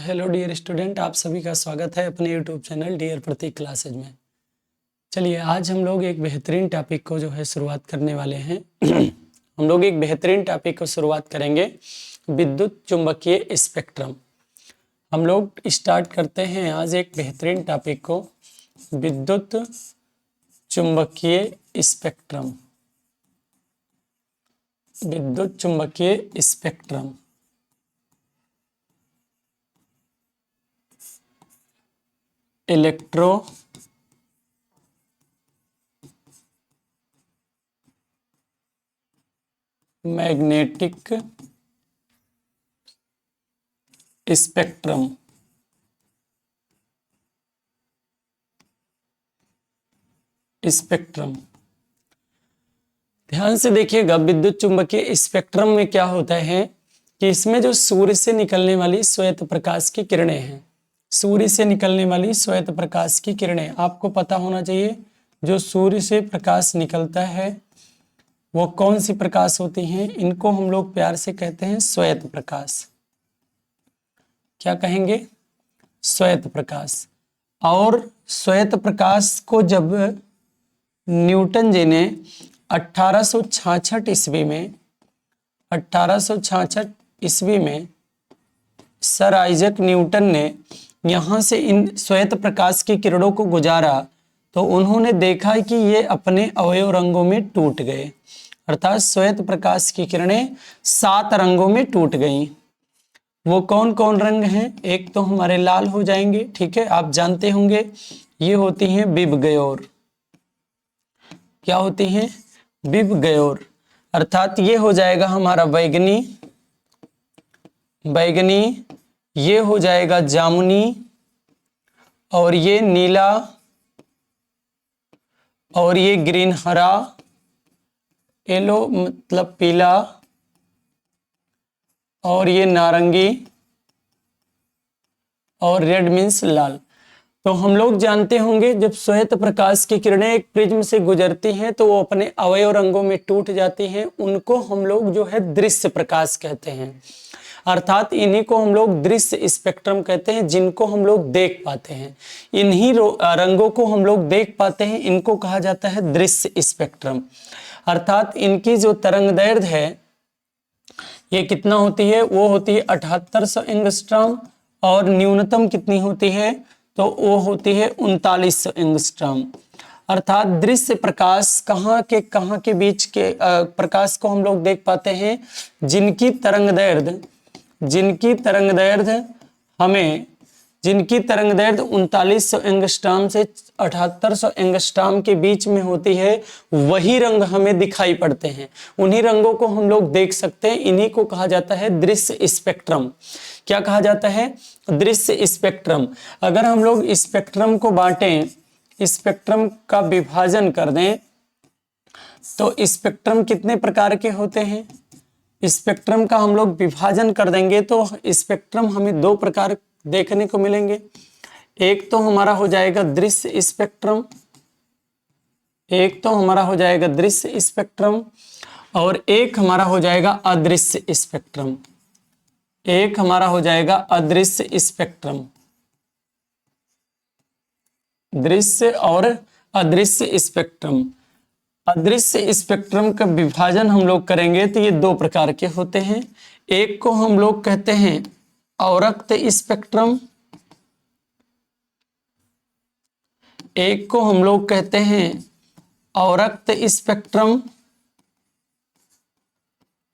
Hello dear student, आप सभी का स्वागत है अपने यूट्यूब चैनल डियर प्रतीक क्लासेज में। चलिए आज हम लोग एक बेहतरीन टॉपिक को शुरुआत करने वाले हैं। हम लोग एक बेहतरीन टॉपिक को शुरुआत करेंगे, विद्युत चुंबकीय स्पेक्ट्रम। हम लोग स्टार्ट करते हैं आज एक बेहतरीन टॉपिक को, विद्युत चुंबकीय स्पेक्ट्रम। विद्युत चुंबकीय स्पेक्ट्रम इलेक्ट्रो मैग्नेटिक स्पेक्ट्रम। ध्यान से देखिएगा, विद्युत चुंबकीय स्पेक्ट्रम में क्या होता है कि इसमें जो सूर्य से निकलने वाली श्वेत प्रकाश की किरणें हैं, सूर्य से निकलने वाली श्वेत प्रकाश की किरणें, आपको पता होना चाहिए जो सूर्य से प्रकाश निकलता है वो कौन सी प्रकाश होती हैं, इनको हम लोग प्यार से कहते हैं श्वेत प्रकाश। क्या कहेंगे? श्वेत प्रकाश। और श्वेत प्रकाश को जब न्यूटन जी ने 1866 ईस्वी में सर आइजक न्यूटन ने यहाँ से इन श्वेत प्रकाश की किरणों को गुजारा तो उन्होंने देखा कि ये अपने अवयव रंगों में टूट गए, अर्थात श्वेत प्रकाश की किरणें 7 रंगों में टूट गईं। वो कौन कौन रंग हैं? एक तो हमारे लाल हो जाएंगे, ठीक है, आप जानते होंगे, ये होती हैं विब गयोर। क्या होती हैं? विब गयोर, अर्थात ये हो जाएगा हमारा बैगनी, ये हो जाएगा जामुनी, और ये नीला, और ये ग्रीन हरा, येलो मतलब पीला, और ये नारंगी, और रेड मीन्स लाल। तो हम लोग जानते होंगे जब श्वेत प्रकाश की किरणें एक प्रिज्म से गुजरती हैं तो वो अपने अवयव रंगों में टूट जाती हैं, उनको हम लोग दृश्य प्रकाश कहते हैं, अर्थात इन्हीं को हम लोग दृश्य स्पेक्ट्रम कहते हैं, जिनको हम लोग देख पाते हैं, इन्हीं रंगों को हम लोग देख पाते हैं, इनको कहा जाता है दृश्य स्पेक्ट्रम। अर्थात इनकी जो तरंगदैर्घ्य है ये कितना होती है? वो होती है 7800 एंगस्ट्रॉम, और न्यूनतम कितनी होती है? तो वो होती है 3900 एंगस्ट्रॉम। अर्थात दृश्य प्रकाश कहाँ के बीच के प्रकाश को हम लोग देख पाते हैं, जिनकी तरंगदैर्घ्य 3900 एंगस्ट्रॉम से 7800 एंगस्ट्रॉम के बीच में होती है, वही रंग हमें दिखाई पड़ते हैं, उन्हीं रंगों को हम लोग देख सकते हैं, इन्हीं को कहा जाता है दृश्य स्पेक्ट्रम। क्या कहा जाता है? दृश्य स्पेक्ट्रम। अगर हम लोग स्पेक्ट्रम को बांटें, स्पेक्ट्रम का विभाजन कर दें, तो स्पेक्ट्रम कितने प्रकार के होते हैं? स्पेक्ट्रम का हम लोग विभाजन कर देंगे तो स्पेक्ट्रम हमें 2 प्रकार देखने को मिलेंगे। एक तो हमारा हो जाएगा दृश्य स्पेक्ट्रम, और एक हमारा हो जाएगा अदृश्य स्पेक्ट्रम। दृश्य और अदृश्य स्पेक्ट्रम। अदृश्य स्पेक्ट्रम का विभाजन हम लोग करेंगे तो ये 2 प्रकार के होते हैं। एक को हम लोग कहते हैं अवरक्त स्पेक्ट्रम, एक को हम लोग कहते हैं अवरक्त स्पेक्ट्रम,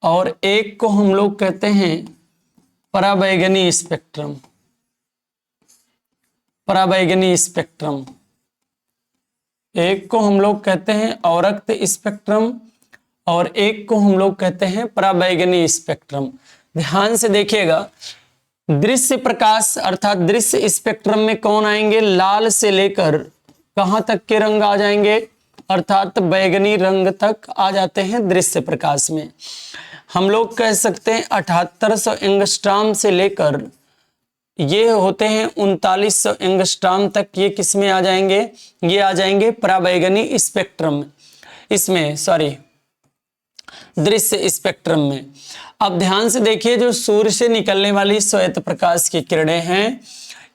और एक को हम लोग कहते हैं पराबैंगनी स्पेक्ट्रम। एक को हम लोग कहते हैं अवरक्त स्पेक्ट्रम, और एक को हम लोग कहते हैं पराबैंगनी स्पेक्ट्रम। ध्यान से देखिएगा, दृश्य प्रकाश अर्थात दृश्य स्पेक्ट्रम में कौन आएंगे? लाल से लेकर कहां तक के रंग आ जाएंगे? अर्थात बैगनी रंग तक आ जाते हैं दृश्य प्रकाश में। हम लोग कह सकते हैं 7800 एंगस्ट्रॉम से लेकर ये होते हैं 3900 एंगस्ट्रॉम तक, ये किस में आ जाएंगे? ये आ जाएंगे पराबैंगनी स्पेक्ट्रम। इसमें दृश्य स्पेक्ट्रम में। अब ध्यान से देखिए, जो सूर्य से निकलने वाली श्वेत प्रकाश की किरणें हैं,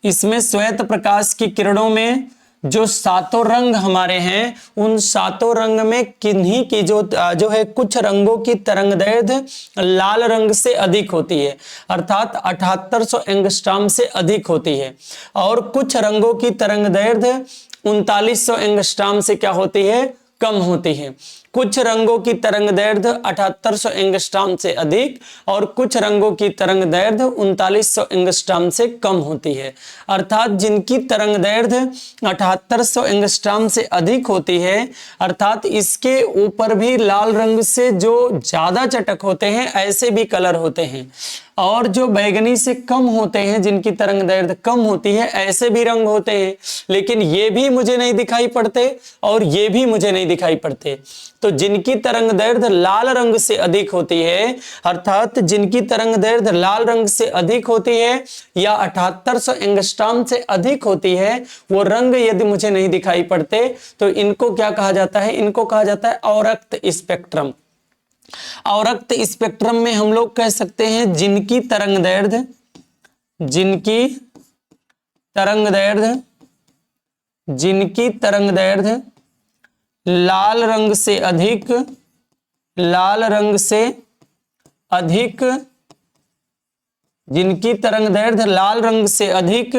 इसमें श्वेत प्रकाश की किरणों में जो सातों रंग हमारे हैं, उन सातों रंग में किन्हीं की जो है कुछ रंगों की तरंगदैर्घ्य लाल रंग से अधिक होती है, अर्थात 7800 एंगस्ट्रॉम से अधिक होती है, और कुछ रंगों की तरंगदैर्घ्य 3900 एंगस्ट्रॉम से क्या होती है, कम होती है। कुछ रंगों की तरंगदैर्घ्य 7800 एंगस्ट्रॉम से अधिक और कुछ रंगों की तरंगदैर्घ्य 3900 एंगस्ट्रॉम से कम होती है। अर्थात जिनकी तरंगदैर्घ्य 7800 एंगस्ट्रॉम से अधिक होती है, अर्थात इसके ऊपर भी लाल रंग से जो ज्यादा चटक होते हैं ऐसे भी कलर होते हैं, और जो बैगनी से कम होते हैं, जिनकी तरंगदैर्घ्य कम होती है, ऐसे भी रंग होते हैं। लेकिन ये भी मुझे नहीं दिखाई पड़ते और ये भी मुझे नहीं दिखाई पड़ते। तो जिनकी तरंगदैर्घ्य लाल रंग से अधिक होती है, अर्थात जिनकी तरंगदैर्घ्य लाल रंग से अधिक होती है या 7800 एंगस्ट्रॉम से अधिक होती है, वो रंग यदि मुझे नहीं दिखाई पड़ते तो इनको क्या कहा जाता है, इनको कहा जाता है अवरक्त स्पेक्ट्रम। अवरक्त स्पेक्ट्रम में हम लोग कह सकते हैं जिनकी तरंगदैर्घ्य लाल रंग से अधिक जिनकी तरंगदैर्घ्य लाल रंग से अधिक,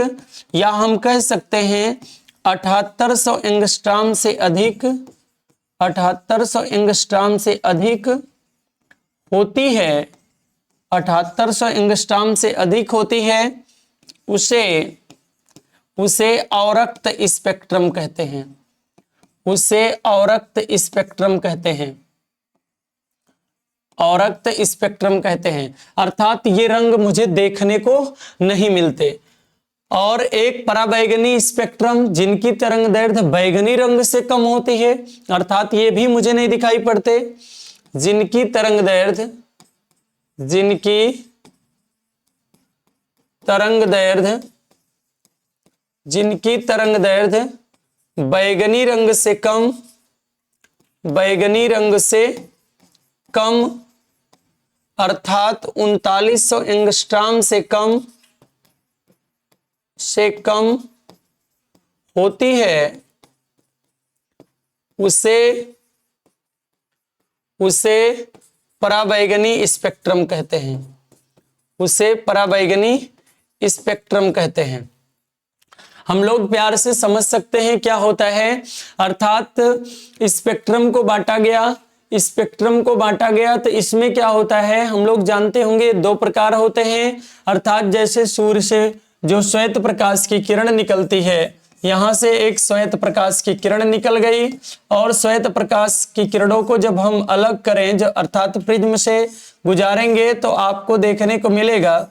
या हम कह सकते हैं 7800 एंगस्ट्रॉम से अधिक, 7800 एंगस्ट्रॉम से अधिक होती है, 7800 एंगस्ट्रॉम से अधिक होती है, उसे अवरक्त स्पेक्ट्रम कहते हैं। उसे अवरक्त स्पेक्ट्रम कहते हैं, अवरक्त स्पेक्ट्रम कहते हैं। अर्थात ये रंग मुझे देखने को नहीं मिलते। और एक पराबैंगनी स्पेक्ट्रम, जिनकी तरंगदैर्घ्य बैगनी रंग से कम होती है, अर्थात ये भी मुझे नहीं दिखाई पड़ते। जिनकी तरंगदैर्घ्य बैगनी रंग से कम, अर्थात 3900 एंगस्ट्रॉम से कम होती है, उसे पराबैंगनी स्पेक्ट्रम कहते हैं। उसे पराबैंगनी स्पेक्ट्रम कहते हैं। हम लोग प्यार से समझ सकते हैं क्या होता है। अर्थात स्पेक्ट्रम को बांटा गया तो इसमें क्या होता है, हम लोग जानते होंगे दो प्रकार होते हैं। अर्थात जैसे सूर्य से जो श्वेत प्रकाश की किरण निकलती है, यहाँ से एक श्वेत प्रकाश की किरण निकल गई, और श्वेत प्रकाश की किरणों को जब हम अलग करें, जो अर्थात प्रिज्म से गुजारेंगे, तो आपको देखने को मिलेगा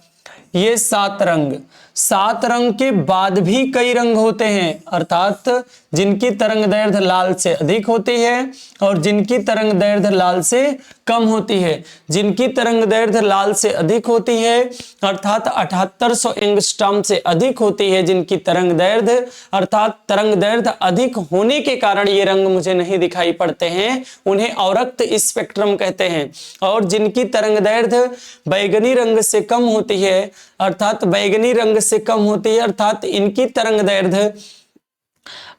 ये 7 रंग। 7 रंग के बाद भी कई रंग होते हैं, अर्थात जिनकी तरंगदैर्घ्य लाल से अधिक होती है और जिनकी तरंगदैर्घ्य लाल से कम होती है। जिनकी तरंगदैर्घ्य लाल से अधिक होती है, अर्थात 7800 एंगस्ट्रॉम से अधिक होती है जिनकी तरंगदैर्घ्य, अर्थात तरंगदैर्घ्य अधिक होने के कारण ये रंग मुझे नहीं दिखाई पड़ते हैं, उन्हें अवरक्त स्पेक्ट्रम कहते हैं। और जिनकी तरंगदैर्घ्य बैगनी रंग से कम होती है, अर्थात बैगनी रंग से कम होती है, अर्थात इनकी तरंगदैर्घ्य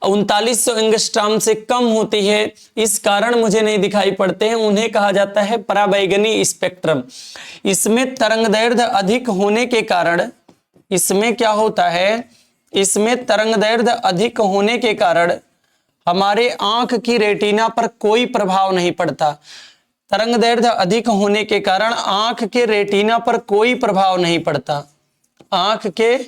3900 एंगस्ट्रॉम से कम होती है, इस कारण मुझे नहीं दिखाई पड़ते हैं, उन्हें कहा जाता है पराबैंगनी स्पेक्ट्रम। इसमें तरंगदैर्घ्य अधिक होने के कारण, इसमें क्या होता है, इसमें तरंगदैर्घ्य अधिक होने के कारण हमारे आंख की रेटिना पर कोई प्रभाव नहीं पड़ता। तरंगदैर्घ्य अधिक होने के कारण आंख के रेटिना पर कोई प्रभाव नहीं पड़ता, आंख के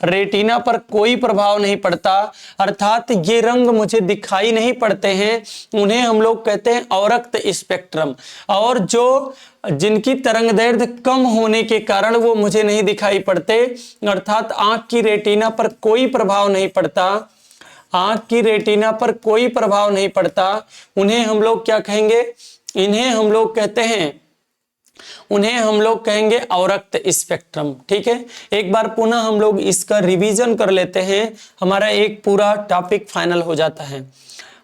रेटिना पर कोई प्रभाव नहीं पड़ता, अर्थात ये रंग मुझे दिखाई नहीं पड़ते हैं, उन्हें हम लोग कहते हैं अवरक्त स्पेक्ट्रम। और जो जिनकी तरंगदैर्घ्य कम होने के कारण वो मुझे नहीं दिखाई पड़ते, अर्थात आंख की रेटिना पर कोई प्रभाव नहीं पड़ता, आंख की रेटिना पर कोई प्रभाव नहीं पड़ता, उन्हें हम लोग क्या कहेंगे, इन्हें हम लोग कहते हैं, उन्हें हम लोग कहेंगे अवरक्त स्पेक्ट्रम। ठीक है, एक बार पुनः हम लोग इसका रिवीजन कर लेते हैं, हमारा एक पूरा टॉपिक फाइनल हो जाता है।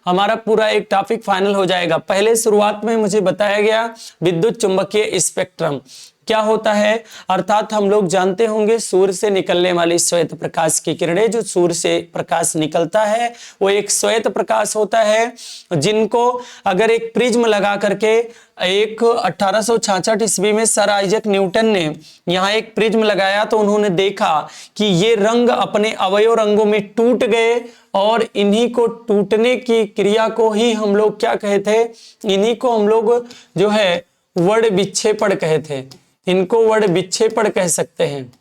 हमारा पूरा एक टॉपिक फाइनल हो जाएगा। पहले शुरुआत में मुझे बताया गया विद्युत चुंबकीय स्पेक्ट्रम क्या होता है, अर्थात हम लोग जानते होंगे सूर्य से निकलने वाली श्वेत प्रकाश की किरणें, जो सूर्य से प्रकाश निकलता है वो एक श्वेत प्रकाश होता है, जिनको अगर एक प्रिज्म लगा करके एक 1866 ईस्वी में सर आइजैक न्यूटन ने यहाँ एक प्रिज्म लगाया तो उन्होंने देखा कि ये रंग अपने अवयव रंगों में टूट गए, और इन्हीं को टूटने की क्रिया को ही हम लोग क्या कहे थे, इन्हीं को हम लोग जो है वर्ण विक्षेपण कहे थे, इनको वर्ण विक्षेपण कह सकते हैं।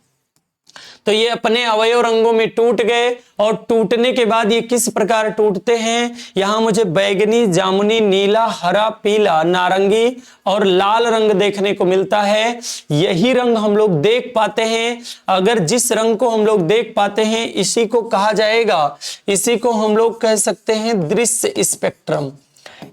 तो ये अपने अवयव रंगों में टूट गए, और टूटने के बाद ये किस प्रकार टूटते हैं, यहां मुझे बैगनी, जामुनी, नीला, हरा, पीला, नारंगी और लाल रंग देखने को मिलता है। यही रंग हम लोग देख पाते हैं। अगर जिस रंग को हम लोग देख पाते हैं इसी को कहा जाएगा, इसी को हम लोग कह सकते हैं दृश्य स्पेक्ट्रम।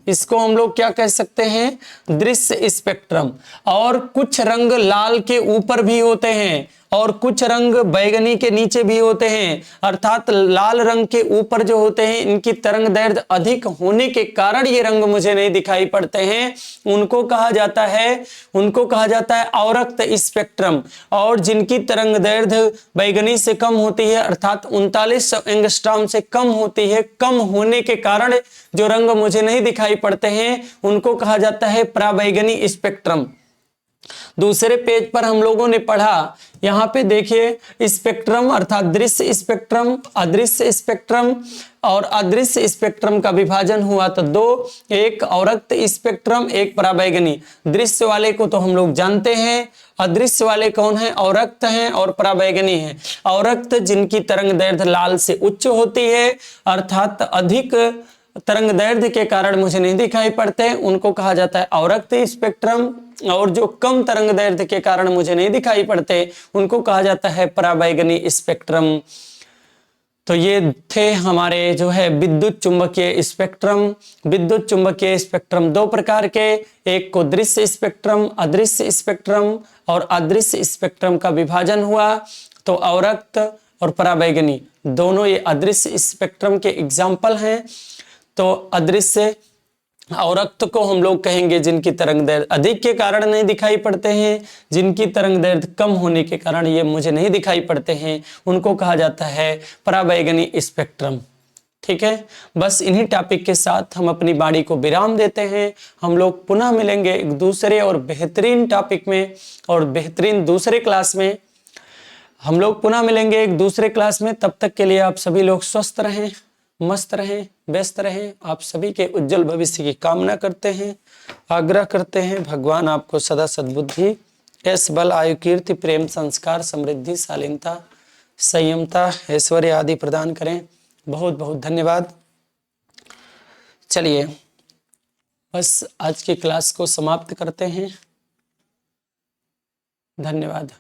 इसको हम लोग क्या कह सकते हैं, दृश्य स्पेक्ट्रम। और कुछ रंग लाल के ऊपर भी होते हैं और कुछ रंग बैगनी के नीचे भी होते हैं, अर्थात लाल रंग के ऊपर जो होते हैं इनकी तरंग दैर्ध्य अधिक होने के कारण ये रंग मुझे नहीं दिखाई पड़ते हैं, उनको कहा जाता है अवरक्त स्पेक्ट्रम। और जिनकी तरंग दैर्ध्य बैगनी से कम होती है, अर्थात 39 एंगस्ट्रॉम से कम होती है, कम होने के कारण जो रंग मुझे नहीं दिखाई पड़ते हैं उनको कहा जाता है पराबैंगनी स्पेक्ट्रम। दूसरे पेज पर हम लोगों ने पढ़ा, यहाँ पे देखिए स्पेक्ट्रम अर्थात दृश्य स्पेक्ट्रम, अदृश्य स्पेक्ट्रम, और अदृश्य स्पेक्ट्रम का विभाजन हुआ तो दो, एक अवरक्त स्पेक्ट्रम, एक पराबैंगनी। दृश्य वाले को तो हम लोग जानते हैं, अदृश्य वाले कौन है, अवरक्त हैं और पराबैंगनी हैं। अवरक्त जिनकी तरंग दैर्ध्य लाल से उच्च होती है, अर्थात अधिक तरंग दैर्ध्य के कारण मुझे नहीं दिखाई पड़ते, उनको कहा जाता है अवरक्त स्पेक्ट्रम। और जो कम तरंग दैर्ध्य के कारण मुझे नहीं दिखाई पड़ते उनको कहा जाता है पराबैंगनी स्पेक्ट्रम। तो ये थे हमारे जो है विद्युत चुंबकीय स्पेक्ट्रम। विद्युत चुंबकीय स्पेक्ट्रम दो प्रकार के, एक को दृश्य स्पेक्ट्रम, अदृश्य स्पेक्ट्रम, और अदृश्य स्पेक्ट्रम का विभाजन हुआ तो अवरक्त और पराबैंगनी दोनों ये अदृश्य स्पेक्ट्रम के एग्जाम्पल हैं। तो अदृश्य अवरक्त को हम लोग कहेंगे जिनकी तरंग दैर्ध्य अधिक के कारण नहीं दिखाई पड़ते हैं, जिनकी तरंग दैर्ध्य कम होने के कारण ये मुझे नहीं दिखाई पड़ते हैं, उनको कहा जाता है पराबैंगनी स्पेक्ट्रम। ठीक है, बस इन्हीं टॉपिक के साथ हम अपनी वाणी को विराम देते हैं। हम लोग पुनः मिलेंगे एक दूसरे और बेहतरीन टॉपिक में और बेहतरीन दूसरे क्लास में। हम लोग पुनः मिलेंगे एक दूसरे क्लास में। तब तक के लिए आप सभी लोग स्वस्थ रहें, मस्त रहें, व्यस्त रहें। आप सभी के उज्जवल भविष्य की कामना करते हैं, आग्रह करते हैं। भगवान आपको सदा सद्बुद्धि, यश, बल, आयु, कीर्ति, प्रेम, संस्कार, समृद्धि, शालीनता, संयमता, ऐश्वर्य आदि प्रदान करें। बहुत बहुत धन्यवाद। चलिए बस आज की क्लास को समाप्त करते हैं। धन्यवाद।